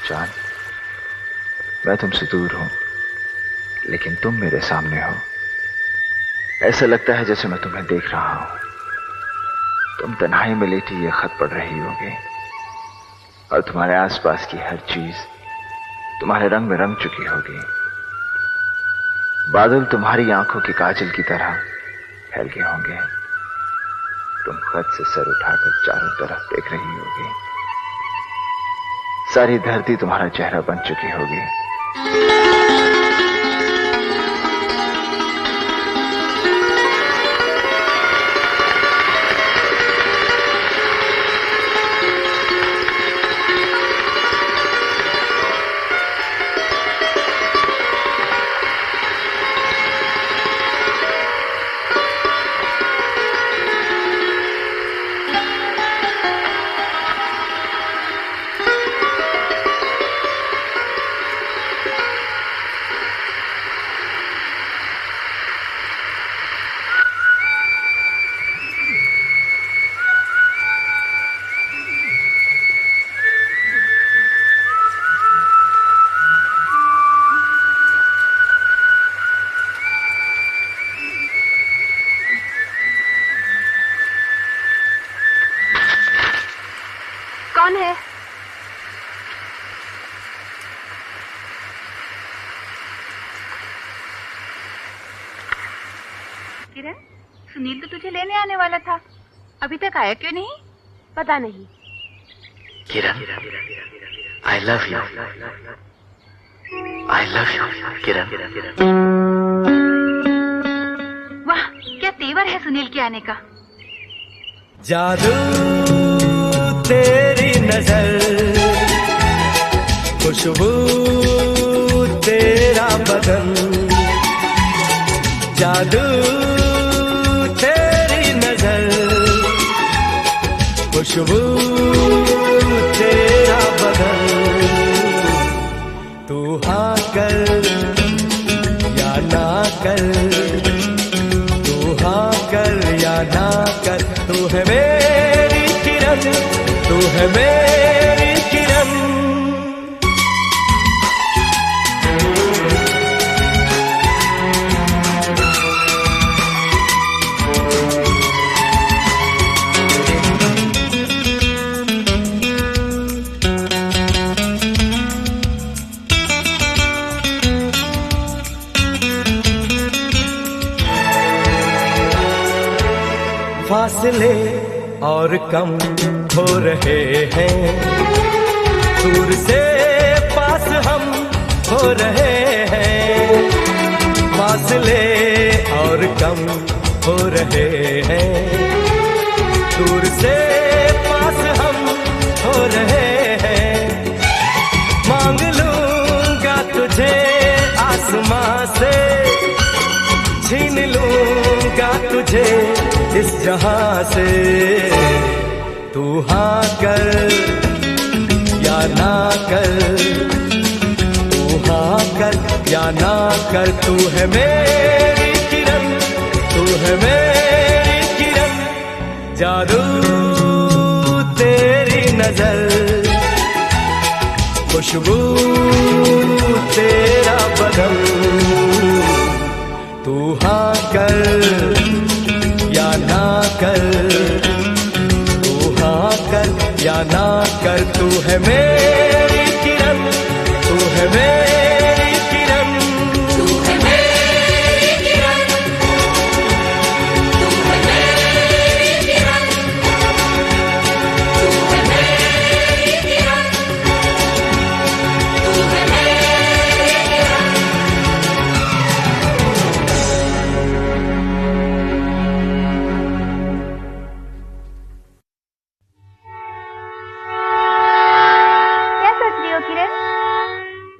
जान, मैं तुमसे दूर हूं, लेकिन तुम मेरे सामने हो। ऐसा लगता है जैसे मैं तुम्हें देख रहा हूं। तुम तन्हाई में लेटी ये खत पढ़ रही होगी और तुम्हारे आसपास की हर चीज तुम्हारे रंग में रंग चुकी होगी। बादल तुम्हारी आंखों की काजल की तरह फैल गए होंगे। तुम खत से सर उठाकर चारों तरफ देख रही होगी। सारी धरती तुम्हारा चेहरा बन चुकी होगी। कौन है? किरण, सुनील तो तुझे लेने आने वाला था, अभी तक आया क्यों नहीं? पता नहीं। Kiran, I love you. I love you Kiran. वाह, क्या तेवर है सुनील के आने का। जादू तेरी नजर, खुशबू तेरा बदन, जादू तेरी नजर, खुशबू तेरा बदन। तू हाँ कर या ना कर, तू हाँ कर या ना कर, तू है मेरी किरण, तू है मेरी किरण। फासले और कम हो रहे हैं, दूर से पास हम हो रहे हैं। फासले और कम हो रहे हैं, दूर से पास हम हो रहे हैं। मांग लूंगा तुझे आसमां से, छीन लूंगा तुझे इस जहां से। तू हाँ कर या ना कर, तू हाँ कर या ना कर, तू है मेरी किरण, तू है मेरी किरण। जादू तेरी नजर, खुशबू तेरा बदन। तू हाँ कर या ना कर, तू हाँ कर या ना कर, तू है मेरी किरण, तू है मेरी किरण, तू है मेरी किरण, तू है मेरी किरण, तू है मेरी किरण, तू है मेरी किरण।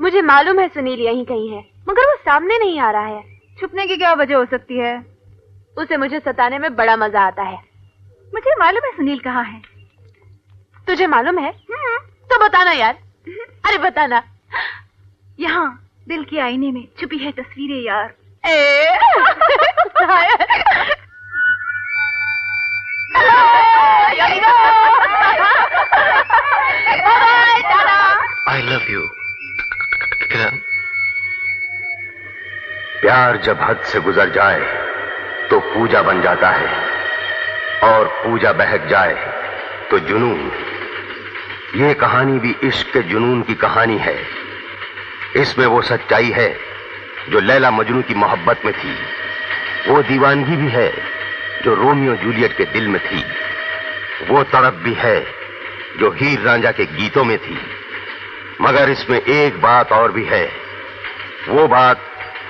मुझे मालूम है सुनील यहीं कहीं है, मगर वो सामने नहीं आ रहा है। छुपने की क्या वजह हो सकती है? उसे मुझे सताने में बड़ा मजा आता है। मुझे मालूम है सुनील कहाँ है। तुझे मालूम है? तो बताना यार। अरे बताना। यहाँ दिल के आईने में छुपी है तस्वीरें यार। आई लव यू किरण। प्यार जब हद से गुजर जाए तो पूजा बन जाता है, और पूजा बहक जाए तो जुनून। ये कहानी भी इश्क के जुनून की कहानी है। इसमें वो सच्चाई है जो लैला मजनू की मोहब्बत में थी, वो दीवानगी भी है जो रोमियो जूलियट के दिल में थी, वो तड़प भी है जो हीर रांझा के गीतों में थी। मगर इसमें एक बात और भी है, वो बात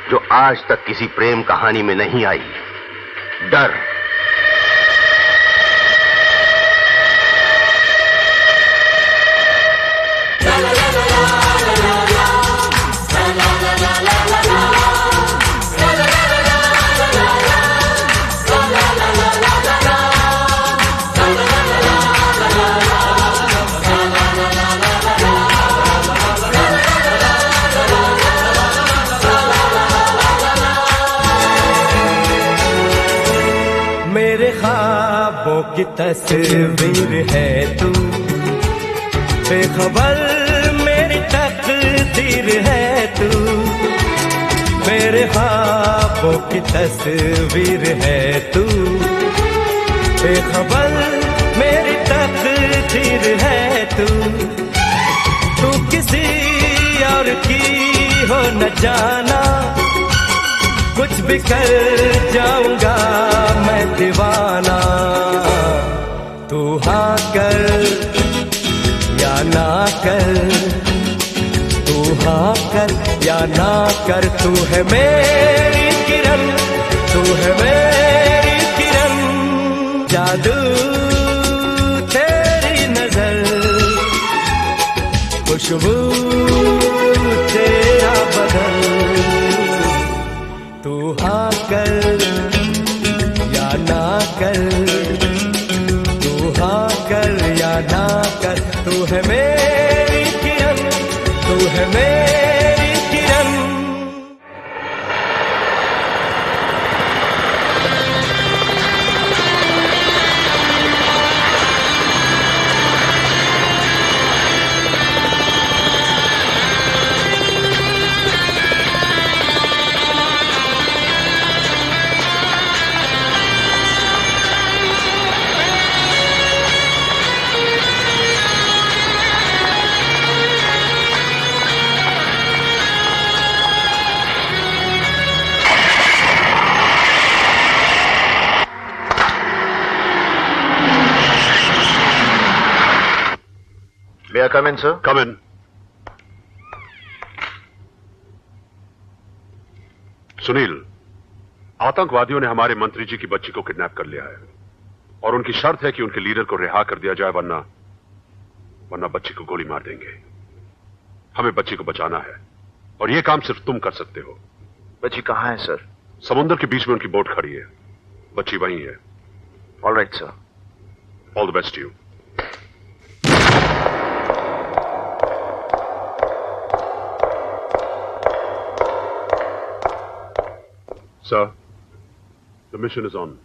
जो आज तक किसी प्रेम कहानी में नहीं आई, डर। मेरे ख्वाबों की तस्वीर है तू, बेखबर मेरी तकदीर है तू। मेरे ख्वाबों की तस्वीर है तू, बेखबर मेरी तकदीर है तू। तू किसी और की हो न जाना, कुछ भी कर जाऊंगा मैं दीवाना। तू हाँ कर या ना कर, तू हाँ कर या ना कर, तू है मेरी किरण, तू है मेरी किरण। जादू तेरी नजर, खुशबू तेरा बदन। तू हाँ कर या ना कर, तू हाँ कर या ना कर, तू है मेरी किरण, तू है मेरी किरण। May I come in, sir? Come in. Sunil, आतंकवादियों ने हमारे मंत्री जी की बच्ची को किडनैप कर लिया है और उनकी शर्त है कि उनके लीडर को रिहा कर दिया जाए, वरना बच्ची को गोली मार देंगे। हमें बच्ची को बचाना है और यह काम सिर्फ तुम कर सकते हो। बच्ची कहाँ है, सर? समुद्र के बीच में उनकी बोट खड़ी है, बच्ची वहीं है। All right, sir. All the best to you. Sir, the mission is on.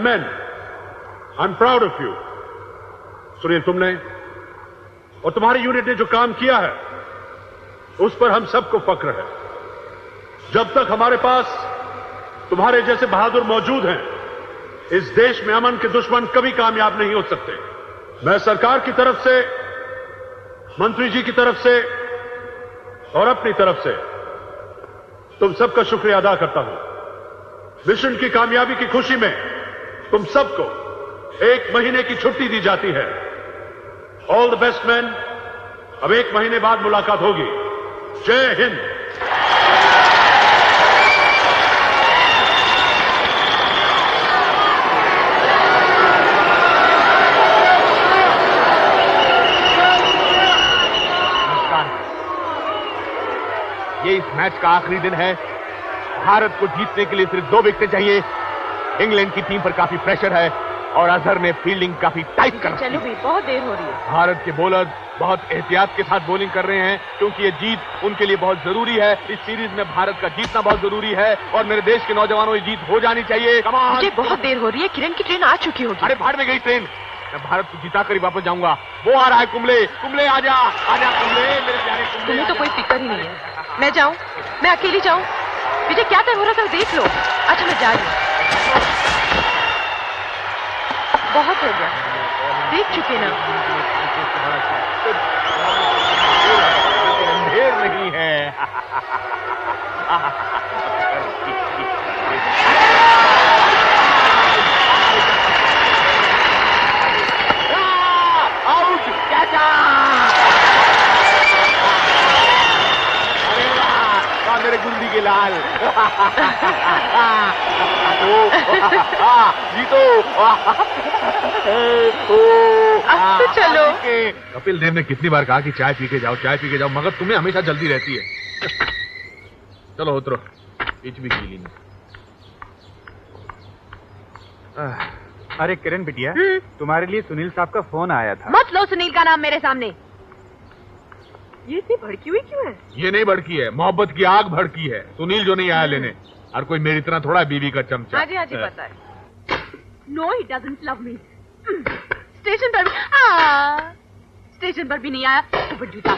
men, I'm proud of you. Sunil, तुमने और तुम्हारी यूनिट ने जो काम किया है उस पर हम सबको फक्र है। जब तक हमारे पास तुम्हारे जैसे बहादुर मौजूद हैं, इस देश में अमन के दुश्मन कभी कामयाब नहीं हो सकते। मैं सरकार की तरफ से, मंत्री जी की तरफ से और अपनी तरफ से तुम सबका शुक्रिया अदा करता हूं। मिशन की कामयाबी की खुशी में तुम सबको 1 महीने की छुट्टी दी जाती है। All the best man. अब 1 महीने बाद मुलाकात होगी। जय हिंद। ये इस मैच का आखिरी दिन है। भारत को जीतने के लिए सिर्फ 2 विकेटें चाहिए। इंग्लैंड की टीम पर काफी प्रेशर है और अजहर ने फील्डिंग काफी टाइट कर रखी है। चलो भी, बहुत देर हो रही है। भारत के बॉलर बहुत एहतियात के साथ बॉलिंग कर रहे हैं क्योंकि ये जीत उनके लिए बहुत जरूरी है। इस सीरीज में भारत का जीतना बहुत जरूरी है और मेरे देश के नौजवानों, ये जीत हो जानी चाहिए। मुझे बहुत देर हो रही है। किरण की ट्रेन आ चुकी होगी। अरे भाड़ में गई ट्रेन। मैं भारत को जिता कर ही वापस जाऊंगा। वो आ रहा है कुंबले। कुंबले आजा, आजा कुंबले, मेरे प्यारे कुंबले। तुम्हें तो कोई फिक्र ही नहीं है। मैं जाऊं? मैं अकेली जाऊं? मुझे क्या तय हो रहा था देख लो। अच्छा मैं जा रही हूं। बहुत हो गया, देख चुके ना। अंधेर नहीं है। आउट, कैचा। अरे वाह, मेरे गुंडी के लाल। जीतो। अब तो चलो। कपिल देव ने कितनी बार कहा कि चाय पी के जाओ, चाय पी के जाओ, मगर तुम्हें हमेशा जल्दी रहती है। चलो उतरो, बीच भी गीली नहीं। अरे किरण बिटिया, तुम्हारे लिए सुनील साहब का फोन आया था। मत लो सुनील का नाम मेरे सामने। ये इतनी भड़की हुई क्यों है? ये नहीं भड़की है, मोहब्बत की आग भड़की है। सुनील जो नहीं आया लेने। और कोई मेरी तरह थोड़ा बीवी का चमचा। हाँ जी पता है। No he doesn't love me. Station पर भी नहीं आया तो जूता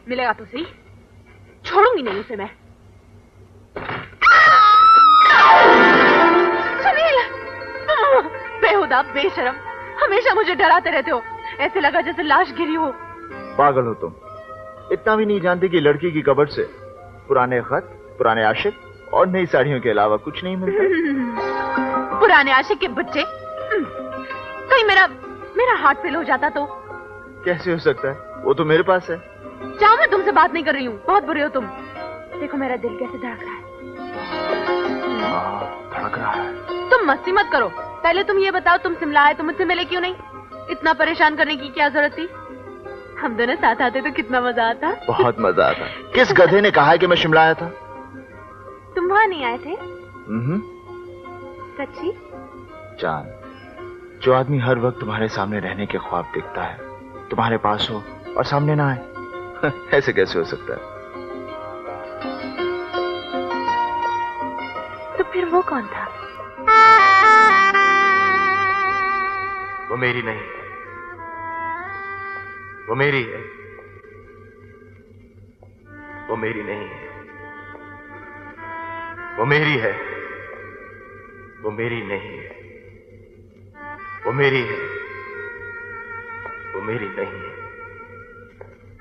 मिलेगा तो सही। छोड़ूंगी नहीं उसे मैं। सुनील, बेहुदा बेशरम, हमेशा मुझे डराते रहते हो। ऐसे लगा जैसे लाश गिरी हो। पागल हो तुम। इतना भी नहीं जानते कि लड़की की कब्र से पुराने खत, पुराने आशिक और नई साड़ियों के अलावा कुछ नहीं मिलता। पुराने आशिक के बच्चे। कहीं मेरा हार्ट फेल हो जाता तो? कैसे हो सकता है? वो तो मेरे पास है। जाओ, मैं तुमसे बात नहीं कर रही हूँ। बहुत बुरे हो तुम। देखो मेरा दिल कैसे धड़क रहा है। धड़क रहा है। तुम मस्ती मत करो। पहले तुम ये बताओ, तुम शिमला आए तो मुझसे मिले क्यों नहीं? इतना परेशान करने की क्या जरूरत थी? हम दोनों साथ आते तो कितना मजा आता। बहुत मजा आता। किस गधे ने कहा है कि मैं शिमला आया था? तुम वहाँ नहीं आए थे? सच्ची? जान, जो आदमी हर वक्त तुम्हारे सामने रहने के ख्वाब देखता है, तुम्हारे पास हो और सामने ना आए, ऐसे कैसे हो सकता है? तो फिर वो कौन था? वो मेरी नहीं, वो मेरी है। वो मेरी नहीं है, वो मेरी है। वो मेरी नहीं है, वो मेरी है। वो मेरी नहीं है,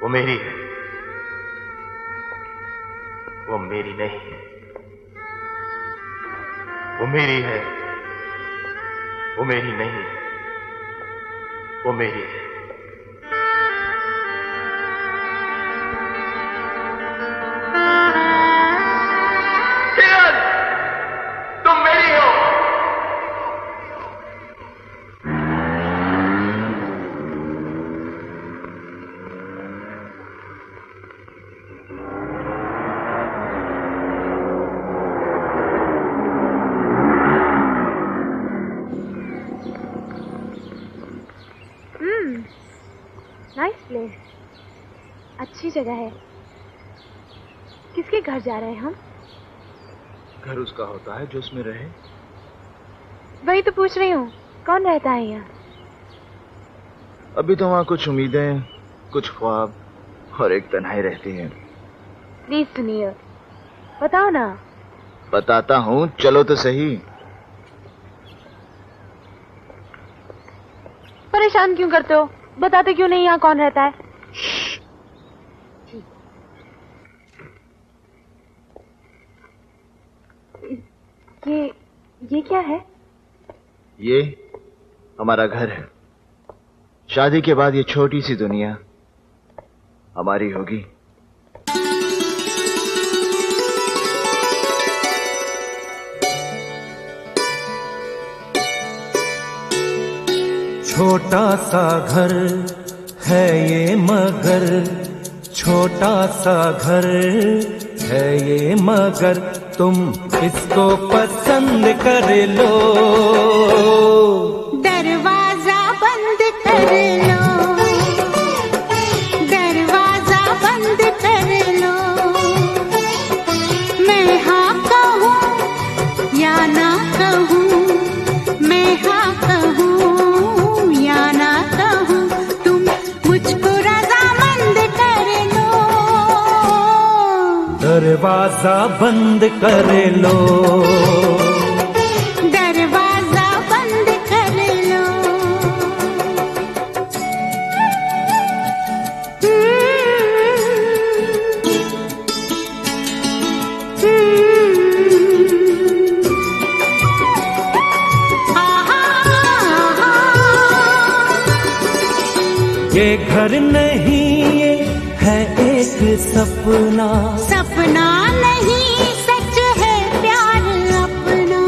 वो मेरी है। वो मेरी नहीं है, वो मेरी है। वो मेरी नहीं है, वो मेरी है। नाइस प्लेस, अच्छी जगह है। किसके घर जा रहे हैं हम? घर उसका होता है जो उसमें रहे। वही तो पूछ रही हूँ, कौन रहता है यहाँ? अभी तो वहाँ कुछ उम्मीदें, कुछ ख्वाब और एक तन्हाई रहती है। प्लीज सुनिए, बताओ ना। बताता हूँ, चलो तो सही। परेशान क्यों करते हो? बताते क्यों नहीं यहाँ कौन रहता है? ये क्या है? ये हमारा घर है। शादी के बाद ये छोटी सी दुनिया हमारी होगी। छोटा सा घर है ये मगर, छोटा सा घर है ये मगर, तुम इसको पसंद कर लो। दरवाजा बंद कर लो, दरवाजा बंद कर लो। मैं हाँ कहूँ या ना कहूँ, मैं हाँ कहूँ या ना कहूँ, तुम मुझको रज़ामंद कर लो। दरवाजा बंद कर लो, दरवाजा बंद कर लो। ये घर नहीं, ये है एक सपना। सपना नहीं, सच है प्यार अपना।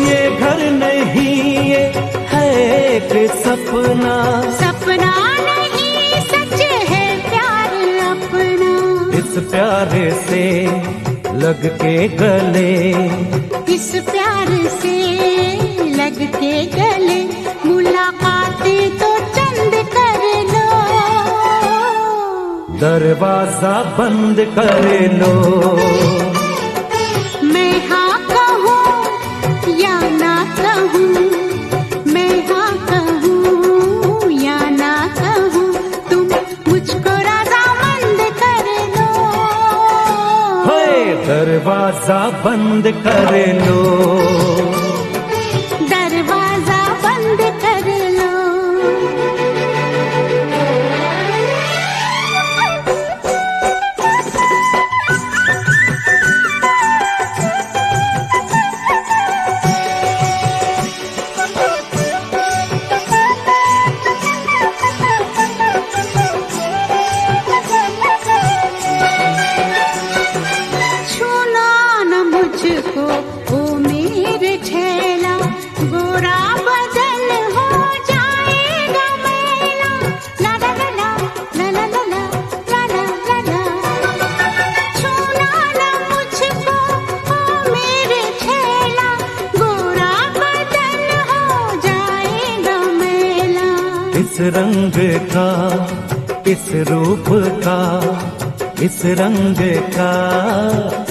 ये घर नहीं, ये है एक सपना। सपना नहीं, सच है प्यार अपना। इस प्यारे से लग के गले, इस प्यार से लग के गले, मुलाकातें तो चंद कर लो। दरवाजा बंद कर लो। मैं हाँ कहूँ या ना कहूँ, मैं हाँ कहूँ या ना कहूँ, तुम मुझको रज़ामंद कर लो। होए दरवाजा बंद कर लो, दरवाजा बंद कर लो। छूना न मुझको ओ मेरे ठेला, गोरा बदन हो जाएगा मैला। ला ला ला ला ला ला ला ला ला ला ला। छूना न मुझको ओ मेरे ठेला, गोरा बदन हो जाएगा मैला। इस रंग का, इस रूप का, इस रंग का,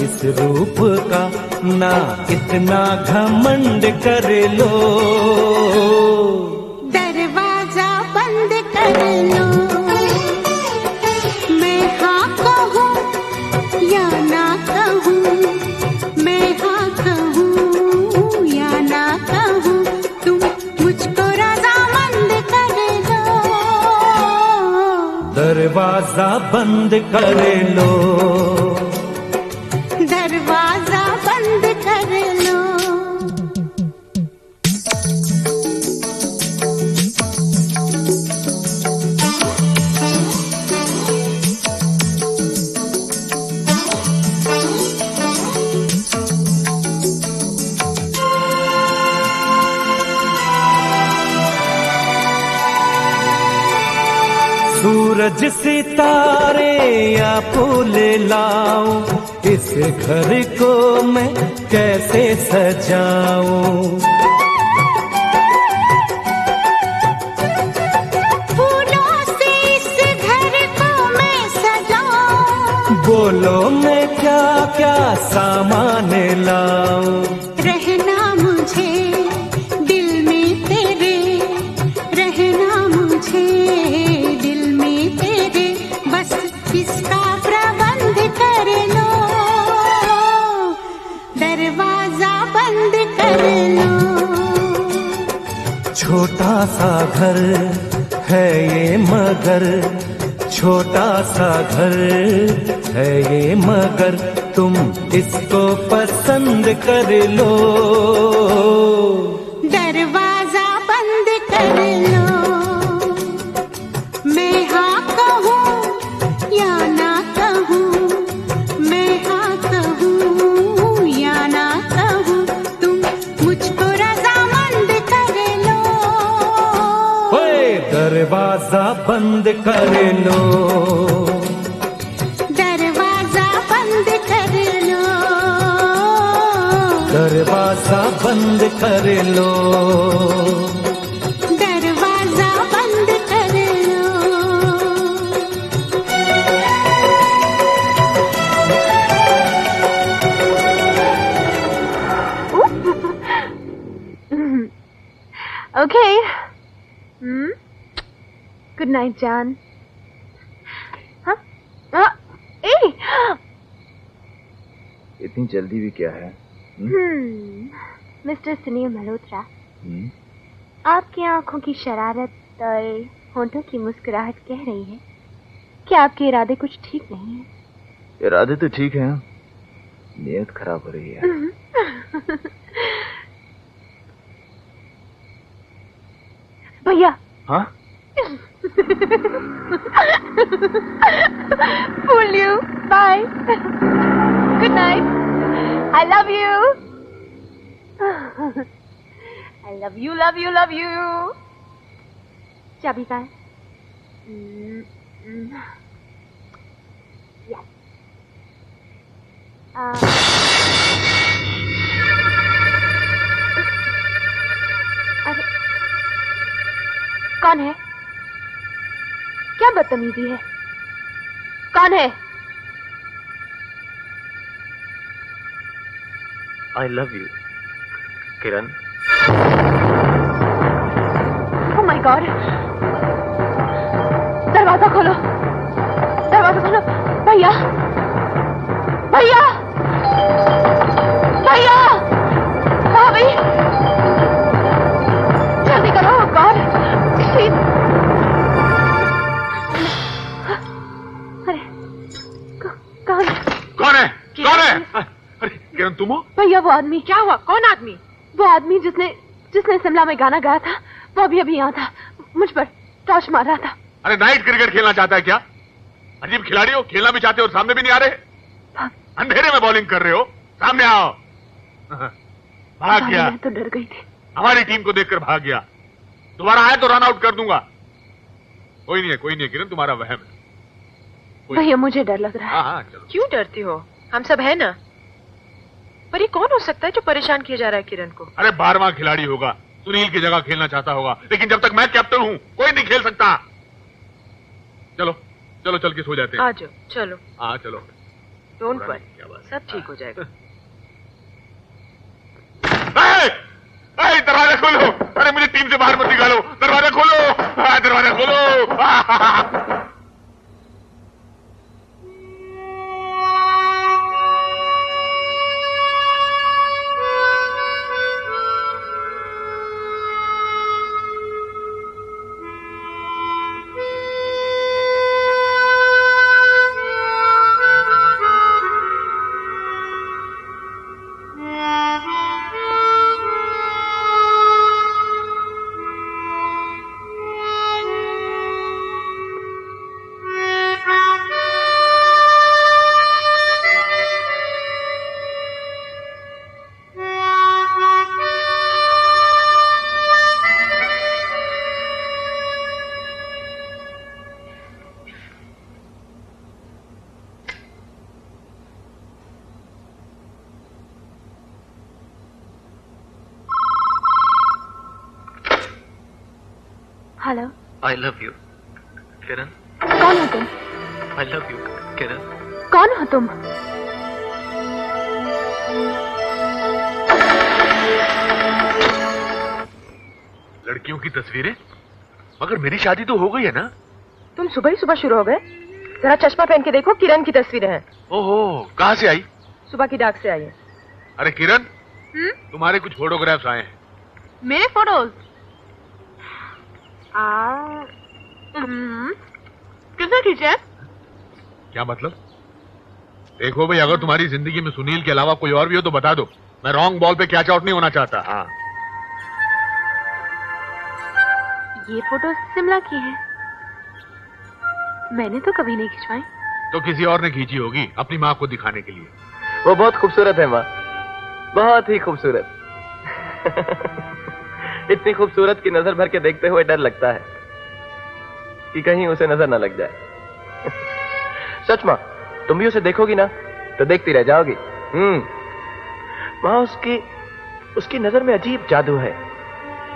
इस रूप का, ना इतना घमंड कर लो। दरवाजा बंद कर लो। मैं हाँ कहूँ या ना कहूँ, मैं हाँ कहूँ या ना कहूँ, तुम मुझको रज़ामंद कर लो। दरवाजा बंद कर लो, दरवाजा बंद कर लो। सूरज सितारे या फूल लाऊं, इस घर को मैं कैसे सजाऊं। फूलों से इस घर को मैं सजाऊं, बोलो मैं क्या क्या सामान लाऊं। रहना मुझे दिल में तेरे, रहना मुझे दिल में तेरे, बस इसका प्रबंध कर लो, दरवाजा बंद कर लो। छोटा सा घर है ये मगर, छोटा सा घर है ये मगर, तुम इसको पसंद कर लो, दरवाजा बंद कर लो। मैं हाँ कहूँ या ना कहूँ, मैं हाँ कहूँ या ना कहूँ, तुम मुझको रजामंद कर लो, ओए दरवाजा बंद कर लो, दरवाजा बंद कर लो, दरवाजा बंद कर लो। दरवाजा बंद कर लो। Okay. Good night, John. हाँ? ए! इतनी जल्दी भी क्या है? मिस्टर सुनील मल्होत्रा, आपकी आंखों की शरारत और होंठों की मुस्कुराहट कह रही है कि आपके इरादे कुछ ठीक नहीं है। इरादे तो ठीक है, नीयत खराब हो रही है। भैया। हाँ? Fool you. Bye. Good night. I love you. I love you, love you, love you. चाबी का है? Yes. अरे कौन है? क्या बदतमीजी है? कौन है? I love you, Kiran. Oh my God! दरवाजा खोलो, दरवाजा खोलो, भैया, भैया, भैया, भाभी, जल्दी करो, God, please। अरे, कौन? कौन है? कौन है? अरे किरण तुम हो? भैया वो आदमी। क्या हुआ? कौन आदमी? वो आदमी जिसने शिमला में गाना गाया था, वो अभी यहाँ था, मुझ पर टॉर्च मार रहा था। अरे नाइट क्रिकेट खेलना चाहता है क्या? अजीब खिलाड़ी हो, खेलना भी चाहते हो और सामने भी नहीं आ रहे। अंधेरे में बॉलिंग कर रहे हो, सामने आओ। भाग गया। मैं तो डर गई थी। हमारी टीम को देखकर भाग गया। दोबारा आए तो रन आउट कर दूंगा। कोई नहीं है किरण, तुम्हारा वहम है। भैया मुझे डर लग रहा है। हाँ चलो। क्यों डरती हो? हम सब है ना। पर ये कौन हो सकता है जो परेशान किया जा रहा है किरण को? अरे 12वां खिलाड़ी होगा, सुनील की जगह खेलना चाहता होगा, लेकिन जब तक मैं कैप्टन हूँ कोई नहीं खेल सकता। चलो चलो चल के सो जाते हैं। आ जाओ, चलो। हाँ चलो। डोंट वरी, सब ठीक हो जाएगा। दरवाजा खोलो। अरे मुझे टीम से बाहर मत निकालो। दरवाजा खोलो, दरवाजा खोलो। हेलो। I love you, किरण। कौन हो तुम? I love you, किरण। कौन हो तुम? लड़कियों की तस्वीरें? मगर मेरी शादी तो हो गई है ना? तुम सुबह ही सुबह शुरू हो गए। जरा चश्मा पहन के देखो, किरण की तस्वीरें हैं। ओहो, कहाँ से आई? सुबह की डाक से आई है। अरे किरण, तुम्हारे कुछ फोटोग्राफ्स आए हैं। मेरे फोटोज? किसने खींचे? क्या मतलब? देखो भाई, अगर तुम्हारी जिंदगी में सुनील के अलावा कोई और भी हो तो बता दो। मैं रॉन्ग बॉल पे कैच आउट नहीं होना चाहता। हाँ, ये फोटो शिमला की है। मैंने तो कभी नहीं खिंचवाई। तो किसी और ने खींची होगी अपनी माँ को दिखाने के लिए। वो बहुत खूबसूरत है माँ, बहुत ही खूबसूरत। इतनी खूबसूरत की नजर भर के देखते हुए डर लगता है कि कहीं उसे नजर न लग जाए। सच माँ, तुम भी उसे देखोगी ना तो देखती रह जाओगी। माँ, उसकी नजर में अजीब जादू है।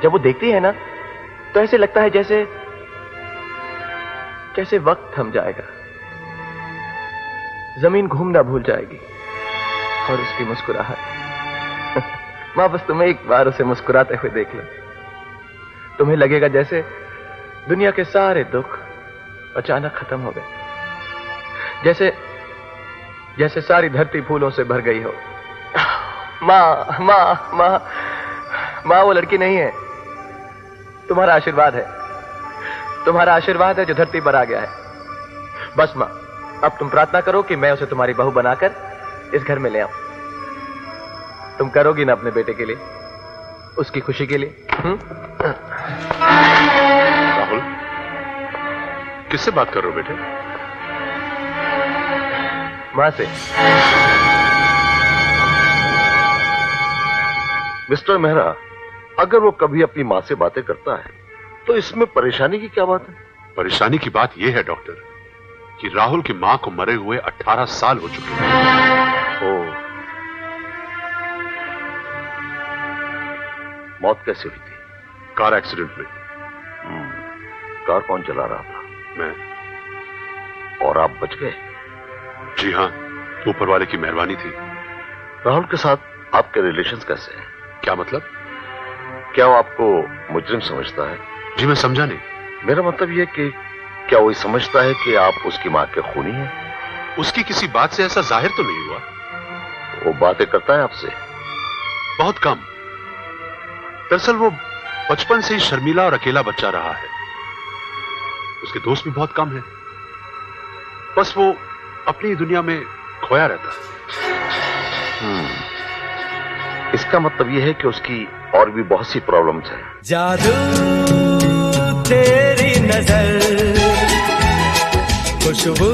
जब वो देखती है ना तो ऐसे लगता है जैसे वक्त थम जाएगा, जमीन घूमना भूल जाएगी। और उसकी मुस्कुराहट, माँ बस तुम एक बार उसे मुस्कुराते हुए देख लो, तुम्हें लगेगा जैसे दुनिया के सारे दुख अचानक खत्म हो गए, जैसे सारी धरती फूलों से भर गई हो। माँ माँ माँ माँ, वो लड़की नहीं है, तुम्हारा आशीर्वाद है। तुम्हारा आशीर्वाद है जो धरती पर आ गया है। बस माँ, अब तुम प्रार्थना करो कि मैं उसे तुम्हारी बहू बनाकर इस घर में ले आऊं। तुम करोगी ना अपने बेटे के लिए, उसकी खुशी के लिए? राहुल, किससे बात कर रहे हो बेटे? माँ से। मिस्टर मेहरा, अगर वो कभी अपनी माँ से बातें करता है तो इसमें परेशानी की क्या बात है? परेशानी की बात यह है डॉक्टर कि राहुल की मां को मरे हुए 18 साल हो चुके हैं। ओह, मौत कैसे हुई थी? कार एक्सीडेंट में। कार कौन चला रहा था? मैं। और आप बच गए? जी हाँ, ऊपर वाले की मेहरबानी थी। राहुल के साथ आपके रिलेशंस कैसे हैं? क्या मतलब? क्या वो आपको मुजरिम समझता है? जी मैं समझा नहीं। मेरा मतलब यह कि क्या वो समझता है कि आप उसकी मां के खूनी हैं? उसकी किसी बात से ऐसा जाहिर तो नहीं हुआ। वो बातें करता है आपसे? बहुत कम। दरअसल वो बचपन से ही शर्मीला और अकेला बच्चा रहा है। उसके दोस्त भी बहुत कम हैं। बस वो अपनी दुनिया में खोया रहता है। इसका मतलब यह है कि उसकी और भी बहुत सी प्रॉब्लम्स हैं। जादू तेरी नजर, खुशबू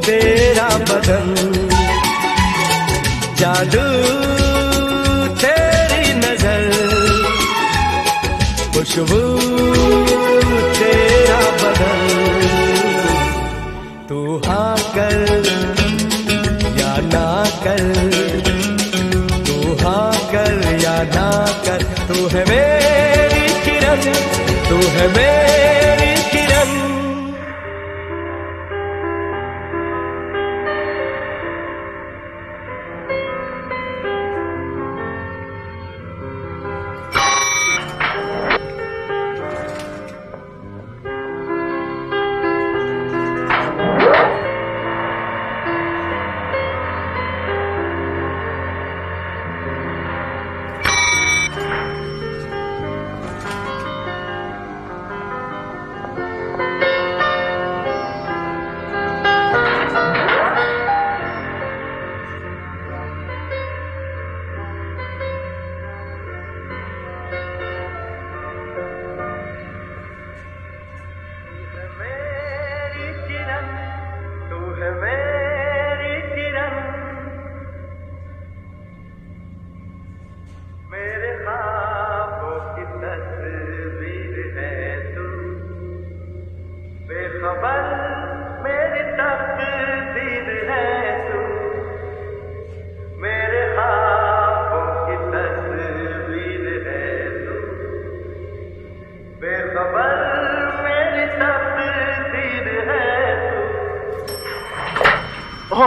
तेरा बदन, जादू तेरी नजर, खुशबू तेरा बदन। तू हाँ कर या ना कर, तू हाँ कर या ना कर, तू है मेरी किरण, तू है मेरी किरण।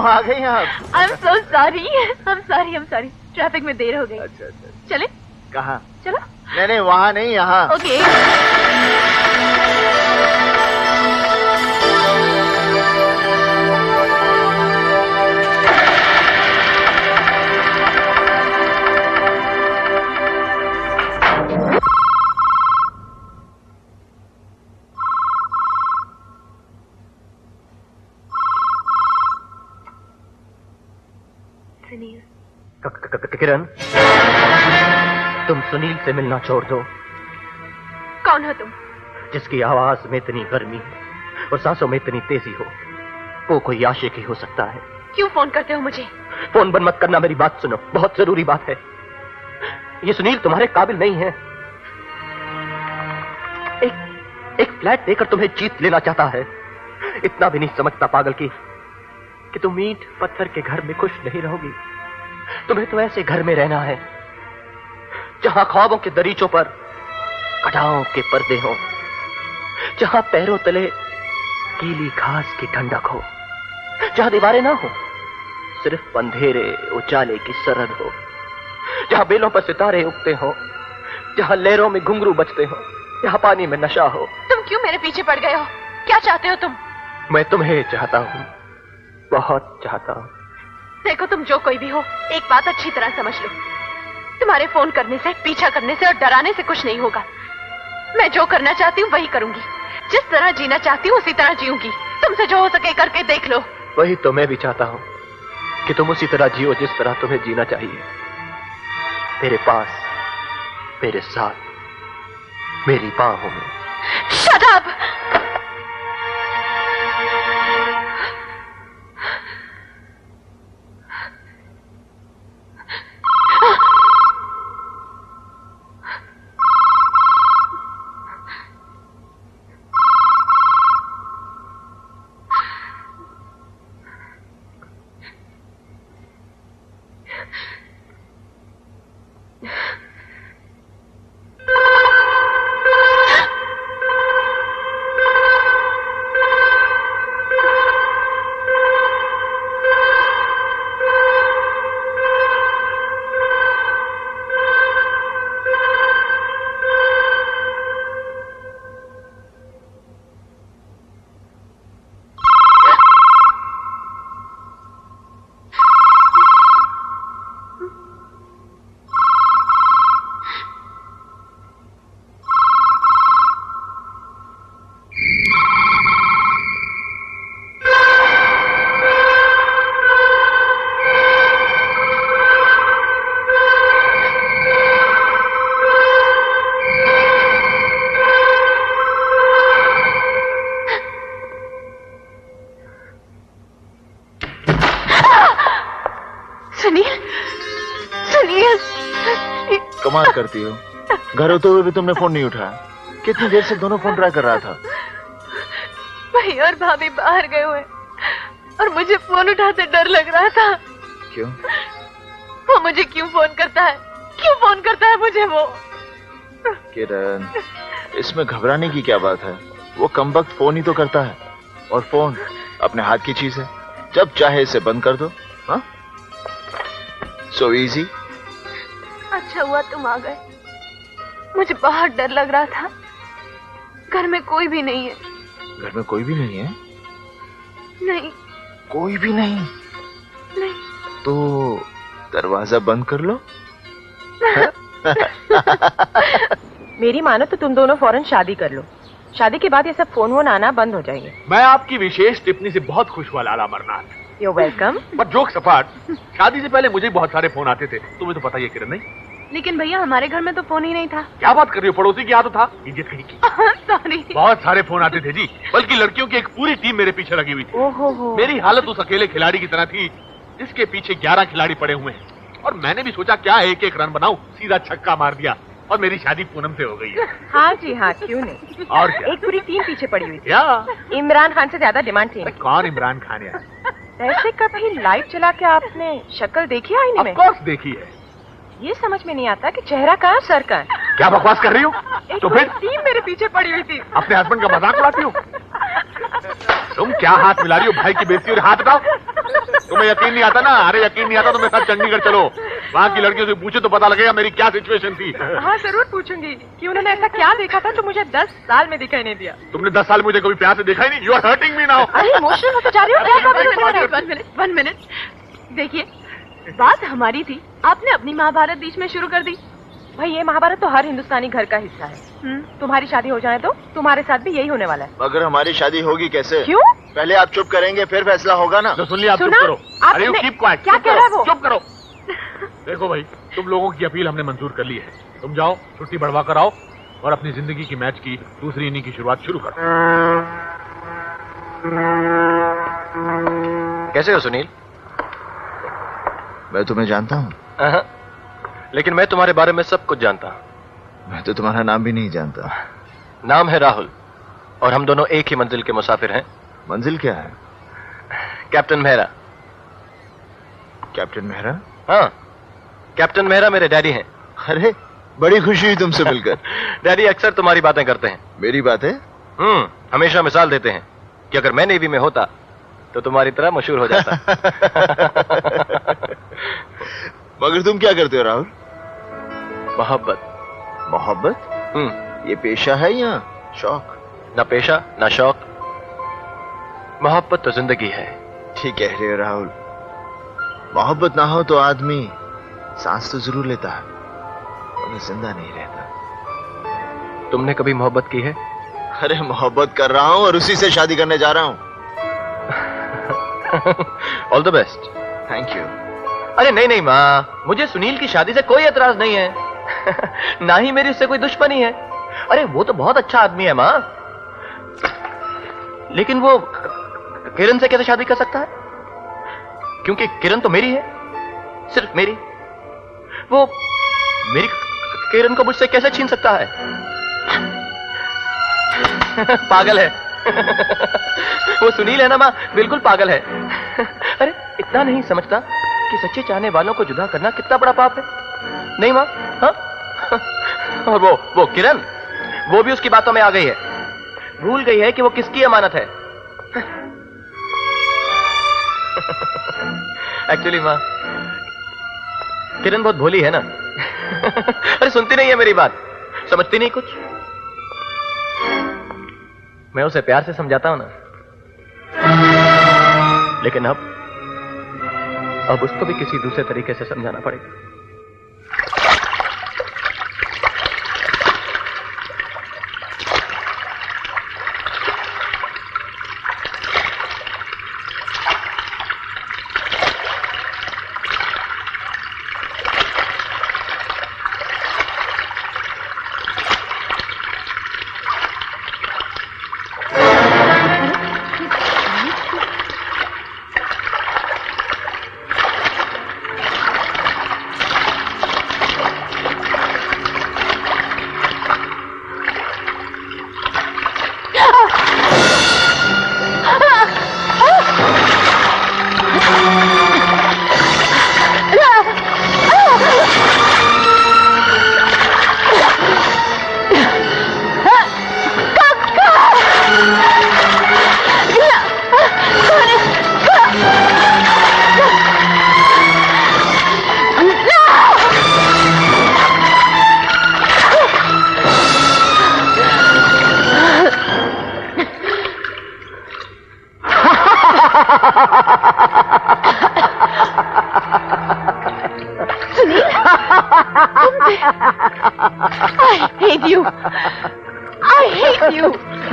आ गई आप? I am so sorry, I am sorry, traffic में देर हो गई। अच्छा अच्छा। चले? कहाँ? चलो। नहीं वहाँ नहीं, यहाँ। ओके। किरण, तुम सुनील से मिलना छोड़ दो। कौन हो तुम? जिसकी आवाज में इतनी गर्मी और सांसों में इतनी तेजी हो, वो कोई आशिक ही हो सकता है। क्यों फोन करते हो मुझे? फोन बंद मत करना, मेरी बात सुनो, बहुत जरूरी बात है। ये सुनील तुम्हारे काबिल नहीं है। एक फ्लैट देकर तुम्हें जीत लेना चाहता है। इतना भी नहीं समझता पागल कि तुम ईंट पत्थर के घर में खुश नहीं रहोगी। तुम्हें तो ऐसे घर में रहना है जहां ख्वाबों के दरीचों पर कटाओं के पर्दे हो, जहां पैरों तले गीली घास की ठंडक हो, जहां दीवारें ना हो, सिर्फ अंधेरे उजाले की सरहद हो, जहां बेलों पर सितारे उगते हो, जहां लहरों में घुंघरू बजते हो, जहां पानी में नशा हो। तुम क्यों मेरे पीछे पड़ गए हो? क्या चाहते हो तुम? मैं तुम्हें चाहता हूं, बहुत चाहता हूं। देखो तुम जो कोई भी हो, एक बात अच्छी तरह समझ लो, तुम्हारे फोन करने से, पीछा करने से और डराने से कुछ नहीं होगा। मैं जो करना चाहती हूँ वही करूंगी, जिस तरह जीना चाहती हूँ उसी तरह जीऊंगी। तुमसे जो हो सके करके देख लो। वही तो मैं भी चाहता हूँ कि तुम उसी तरह जियो जिस तरह तुम्हें जीना चाहिए। मेरे पास, मेरे साथ, मेरी बाहों में। Shut up! कमाल करती हो, घर होते हुए भी तुमने फोन नहीं उठाया। कितनी देर से दोनों फोन ट्राई कर रहा था। भाई और भाभी बाहर गए हुए और मुझे फोन उठाते डर लग रहा था। क्यों? वो मुझे क्यों फोन करता है? क्यों फोन करता है मुझे वो? किरण, इसमें घबराने की क्या बात है? वो कमबख्त फोन ही तो करता है, और फोन अपने हाथ की चीज है, जब चाहे इसे बंद कर दो। हाँ, सो इजी। अच्छा हुआ तुम आ गए, मुझे बहुत डर लग रहा था। घर में कोई भी नहीं है। घर में कोई भी नहीं है? नहीं। कोई भी नहीं? नहीं। तो दरवाजा बंद कर लो। मेरी मानो तो तुम दोनों फौरन शादी कर लो। शादी के बाद ये सब फोन वोन आना बंद हो जाएंगे। मैं आपकी विशेष टिप्पणी से बहुत खुश हुआ Lala Amarnath. You're welcome। But jokes apart, शादी से पहले मुझे बहुत सारे फोन आते थे, तुम्हें तो पता ही है किरण। नहीं, लेकिन भैया हमारे घर में तो फोन ही नहीं था। क्या बात कर रही हो, पड़ोसी के यहाँ तो था। इज्जत कहीं की। सॉरी। बहुत सारे फोन आते थे जी, बल्कि लड़कियों की एक पूरी टीम मेरे पीछे लगी हुई थी। ओहो। मेरी हालत उस अकेले खिलाड़ी की तरह थी जिसके पीछे 11 खिलाड़ी पड़े हुए हैं, और मैंने भी सोचा क्या एक एक रन बनाऊं, सीधा छक्का मार दिया और मेरी शादी पूनम से हो गई है। हाँ जी हाँ, क्यों नहीं। और क्या? एक पूरी टीम पीछे पड़ी हुई थी। क्या? इमरान खान से ज्यादा डिमांड थी। कौन इमरान खान है? वैसे कभी लाइट चला के आपने शक्ल देखी आईने में? ऑफ कोर्स देखी है। ये समझ में नहीं आता कि चेहरा कहाँ सर का है। क्या बकवास कर रही हो? तो फिर टीम मेरे पीछे पड़ी हुई थी। अपने हस्बैंड का मजाक उड़ाती हो? तुम क्या हाथ मिला रही हो? भाई की बेइज्जती और हाथ उठाओ। तुम्हें यकीन नहीं आता ना? अरे यकीन नहीं आता तो मेरे साथ चंडीगढ़ चलो, वहाँ की लड़कियों से पूछो तो पता लगेगा मेरी क्या सिचुएशन थी। हाँ जरूर पूछूंगी कि उन्होंने ऐसा क्या देखा था जो मुझे 10 साल में दिखाई नहीं दिया। तुमने 10 साल मुझे कभी प्यार से देखा ही नहीं। You are hurting me now. अरे इमोशनल होते जा रही हो। 1 मिनट देखिए, बात हमारी थी, आपने अपनी महाभारत बीच में शुरू कर दी। भाई ये महाभारत तो हर हिंदुस्तानी घर का हिस्सा है। तुम्हारी शादी हो जाए तो तुम्हारे साथ भी यही होने वाला है। मगर हमारी शादी होगी कैसे? क्यों? पहले आप चुप करेंगे फिर फैसला होगा ना। तो सुन लिया, आप चुप करो। अरे यू कीप क्वाइट। क्या कह रहा है वो? चुप करो। देखो भाई, तुम लोगों की अपील हमने मंजूर कर ली है। तुम जाओ, छुट्टी बढ़वा कर आओ और अपनी जिंदगी की मैच की दूसरी इनिंग की शुरुआत शुरू करो। कैसे हो सुनील? मैं तुम्हें जानता हूँ। लेकिन मैं तुम्हारे बारे में सब कुछ जानता हूँ। मैं तो तुम्हारा नाम भी नहीं जानता। नाम है राहुल और हम दोनों एक ही मंजिल के मुसाफिर हैं। मंजिल क्या है? कैप्टन मेहरा। कैप्टन मेहरा? हाँ, कैप्टन मेहरा मेरे डैडी हैं। अरे बड़ी खुशी हुई तुमसे मिलकर। डैडी अक्सर तुम्हारी बातें करते हैं। मेरी बातें? हमेशा मिसाल देते हैं कि अगर मैं नेवी में होता तो तुम्हारी तरह मशहूर हो जाता। मगर तुम क्या करते हो राहुल? मोहब्बत। मोहब्बत? ये पेशा है या शौक? ना पेशा ना शौक, मोहब्बत तो जिंदगी है। ठीक कह रहे हो राहुल। मोहब्बत ना हो तो आदमी सांस तो जरूर लेता है मगर जिंदा नहीं रहता। तुमने कभी मोहब्बत की है? अरे मोहब्बत कर रहा हूं और उसी से शादी करने जा रहा हूं। All the best. Thank you. अरे नहीं नहीं माँ, मुझे सुनील की शादी से कोई एतराज नहीं है। ना ही मेरी उससे कोई दुश्मनी है। अरे वो तो बहुत अच्छा आदमी है माँ। लेकिन वो किरण से कैसे शादी कर सकता है? क्योंकि किरण तो मेरी है, सिर्फ मेरी। वो मेरी किरण को मुझसे कैसे छीन सकता है? पागल है। वो सुनील है ना माँ, बिल्कुल पागल है। अरे इतना नहीं समझता कि सच्चे चाहने वालों को जुदा करना कितना बड़ा पाप है? नहीं माँ? हाँ? और वो किरण, वो भी उसकी बातों में आ गई है। भूल गई है कि वो किसकी अमानत है। एक्चुअली माँ, किरण बहुत भोली है ना। अरे सुनती नहीं है मेरी बात, समझती नहीं कुछ। मैं उसे प्यार से समझाता हूं ना, लेकिन अब उसको भी किसी दूसरे तरीके से समझाना पड़ेगा।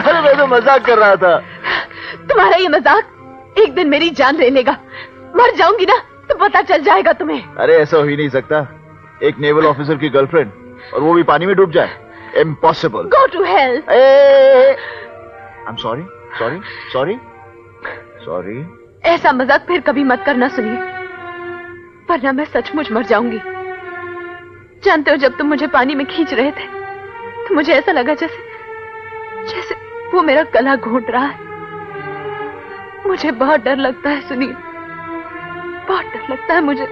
अरे मैं तो मजाक कर रहा था। तुम्हारा ये मजाक एक दिन मेरी जान ले लेगा। मर जाऊंगी ना तो पता चल जाएगा तुम्हें। अरे ऐसा हो ही नहीं सकता। एक नेवल ऑफिसर की गर्लफ्रेंड और वो भी पानी में डूब जाए। Impossible. Go to hell. I am sorry sorry sorry sorry. ऐसा मजाक फिर कभी मत करना सुनिए, वरना मैं सचमुच मर जाऊंगी। जानते हो, जब तुम मुझे पानी में खींच रहे थे तो मुझे ऐसा लगा जैसे वो मेरा गला घोंट रहा है। मुझे बहुत डर लगता है सुनील, बहुत डर लगता है मुझे।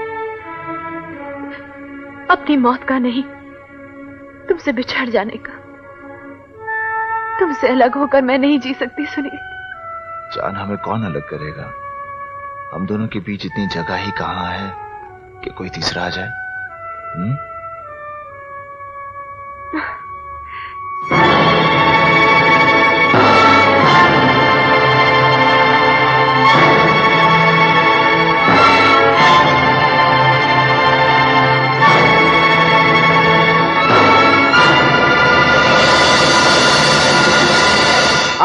अपनी मौत का नहीं, तुमसे बिछड़ जाने का। तुमसे अलग होकर मैं नहीं जी सकती सुनील। जान हमें कौन अलग करेगा? हम दोनों के बीच इतनी जगह ही कहां है कि कोई तीसरा आ जाए?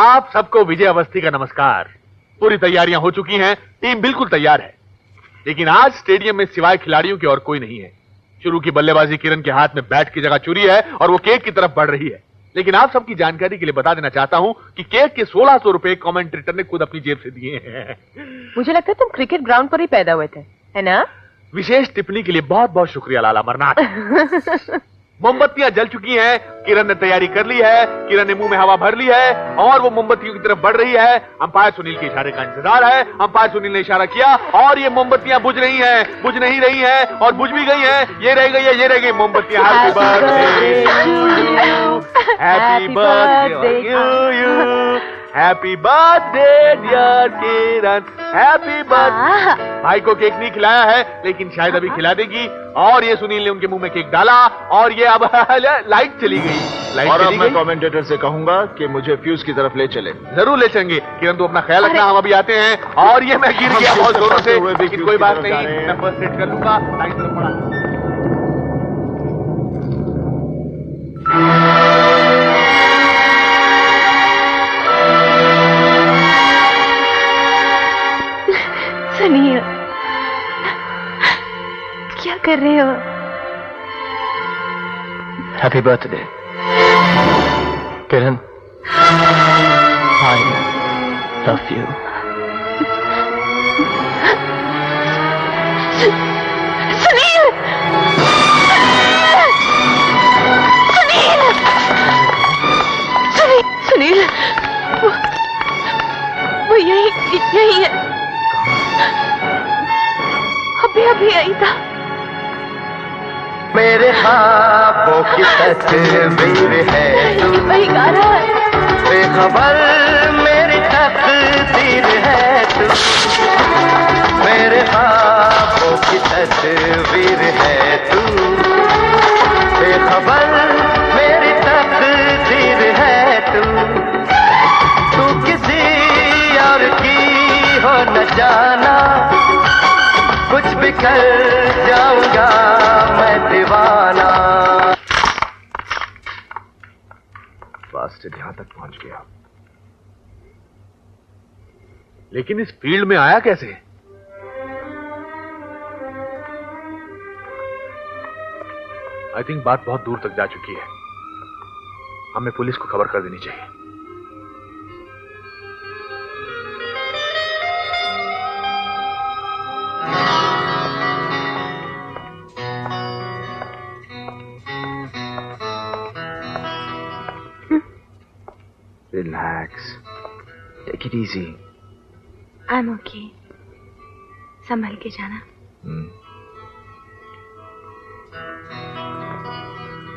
आप सबको विजय अवस्थी का नमस्कार। पूरी तैयारियां हो चुकी हैं, टीम बिल्कुल तैयार है, लेकिन आज स्टेडियम में सिवाय खिलाड़ियों के और कोई नहीं है। शुरू की बल्लेबाजी किरण के हाथ में बैट की जगह चुरी है और वो केक की तरफ बढ़ रही है। लेकिन आप सबकी जानकारी के लिए बता देना चाहता हूं कि केक के 1600 रुपए कमेंटेटर ने खुद अपनी जेब से दिए हैं। मुझे लगता है तुम क्रिकेट ग्राउंड पर ही पैदा हुए थे, है ना? विशेष टिप्पणी के लिए बहुत बहुत शुक्रिया लाला अमरनाथ। मोमबत्तियां जल चुकी हैं, किरण ने तैयारी कर ली है, किरण ने मुंह में हवा भर ली है और वो मोमबत्तियों की तरफ बढ़ रही है। अंपायर सुनील के इशारे का इंतजार है। अंपायर सुनील ने इशारा किया और ये मोमबत्तियां बुझ रही हैं, बुझ नहीं रही हैं और बुझ भी गई हैं। ये रह गई है, ये रह गई मोमबत्तियां। Happy birthday to you, happy birthday to you, happy birthday dear Kiran, happy birthday. भाई को केक नहीं खिलाया है, लेकिन शायद अभी खिला देगी। और ये सुनील ने उनके मुंह में केक डाला और ये अब लाइट चली गई। और अब मैं कमेंटेटर से कहूंगा कि मुझे फ्यूज की तरफ ले चले। जरूर ले चलेंगे किरण, तो अपना ख्याल रखना, हम अभी आते हैं। और ये मैं गिर गया बहुत जोरों से, लेकिन कोई बात नहीं, मैं फर्स्ट एड कर लूंगा। लाइट तरफ पड़ा। सुनिए, क्या कर रहे हो? Happy birthday Kiran, I love you. Sunil! Sunil! Sunil! वो यही है, अभी आई था। मेरे ख्वाबों की तस्वीर है तू, वही गा रहा है। बेखबर मेरी तकदीर है तू, मेरे ख्वाबों की तस्वीर है तू, बेखबर मेरी तकदीर है तू। तू किसी और की हो न जाना, कुछ भी कर जाऊंगा मैं दीवाना। बास्टर्ड यहां तक पहुंच गया, लेकिन इस फील्ड में आया कैसे? आई थिंक बात बहुत दूर तक जा चुकी है। हमें पुलिस को खबर कर देनी चाहिए। Relax, take it easy. I am okay, संभल के जाना।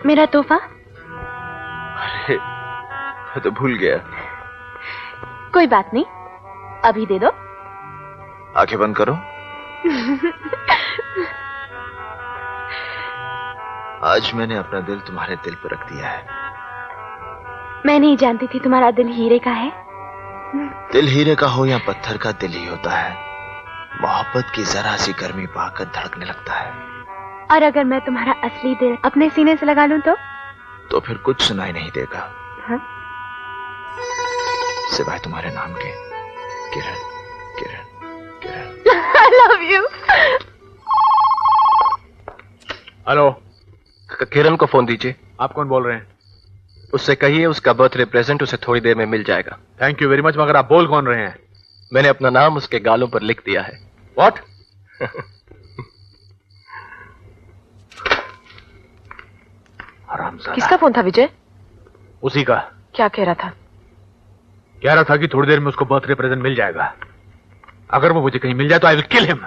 मेरा तोहफा? अरे मैं तो भूल गया। कोई बात नहीं, अभी दे दो। आंखें बंद करो। आज मैंने अपना दिल तुम्हारे दिल पर रख दिया है। मैं नहीं जानती थी तुम्हारा दिल हीरे का है। दिल हीरे का हो या पत्थर का, दिल ही होता है। मोहब्बत की जरा सी गर्मी पाकर धड़कने लगता है। और अगर मैं तुम्हारा असली दिल अपने सीने से लगा लूं तो फिर कुछ सुनाई नहीं देगा। हाँ? सिवाय तुम्हारे नाम के, Kiran Kiran Kiran. I love you। Hello, किरण को फोन दीजिए। आप कौन बोल रहे हैं? उससे कहिए उसका बर्थडे प्रेजेंट उसे थोड़ी देर में मिल जाएगा। थैंक यू वेरी मच, मगर आप बोल कौन रहे हैं? मैंने अपना नाम उसके गालों पर लिख दिया है। व्हाट? किसका फोन था विजय? उसी का। क्या कह रहा था? कह रहा था कि थोड़ी देर में उसको बर्थडे प्रेजेंट मिल जाएगा। अगर वो मुझे कहीं मिल जाए तो आई विल किल हिम।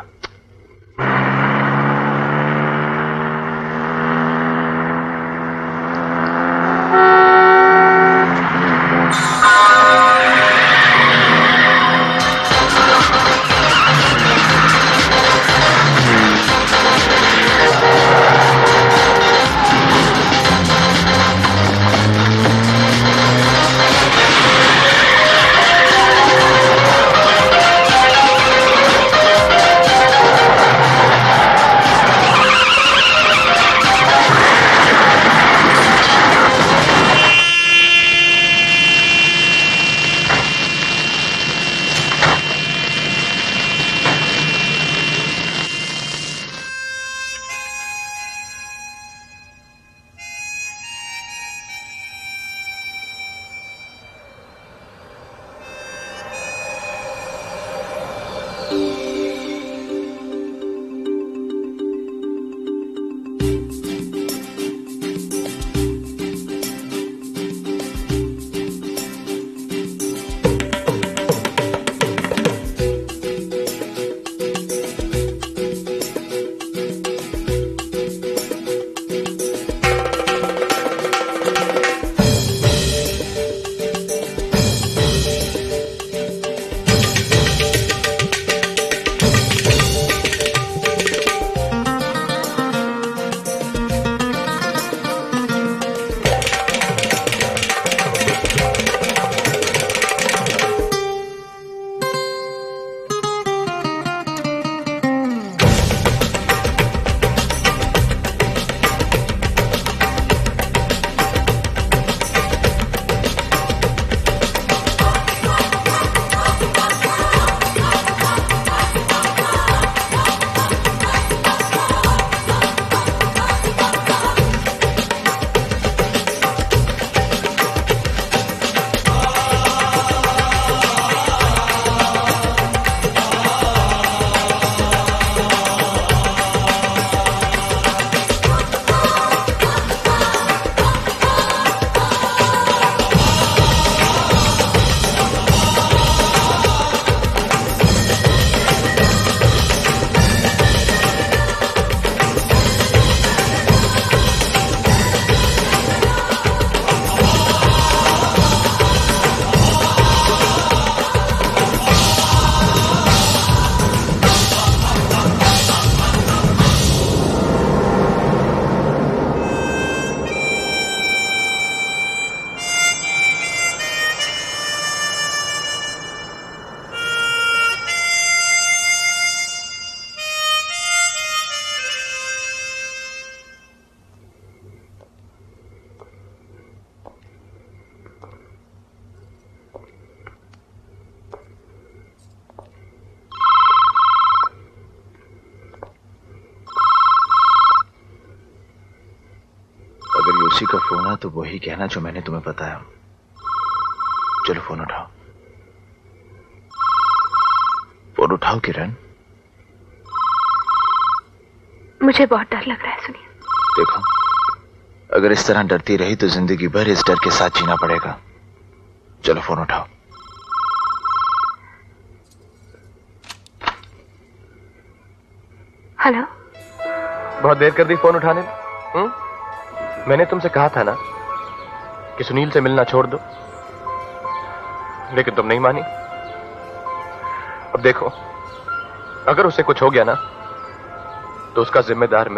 उसी का फोन है तो वही कहना जो मैंने तुम्हें बताया। चलो फोन उठाओ, फोन उठाओ किरण। मुझे बहुत डर लग रहा है सुनील। देखो, अगर इस तरह डरती रही तो जिंदगी भर इस डर के साथ जीना पड़ेगा। चलो फोन उठाओ। हेलो। बहुत देर कर दी फोन उठाने में। मैंने तुमसे कहा था ना कि सुनील से मिलना छोड़ दो, लेकिन तुम नहीं मानी। अब देखो, अगर उसे कुछ हो गया ना तो उसका जिम्मेदार मैं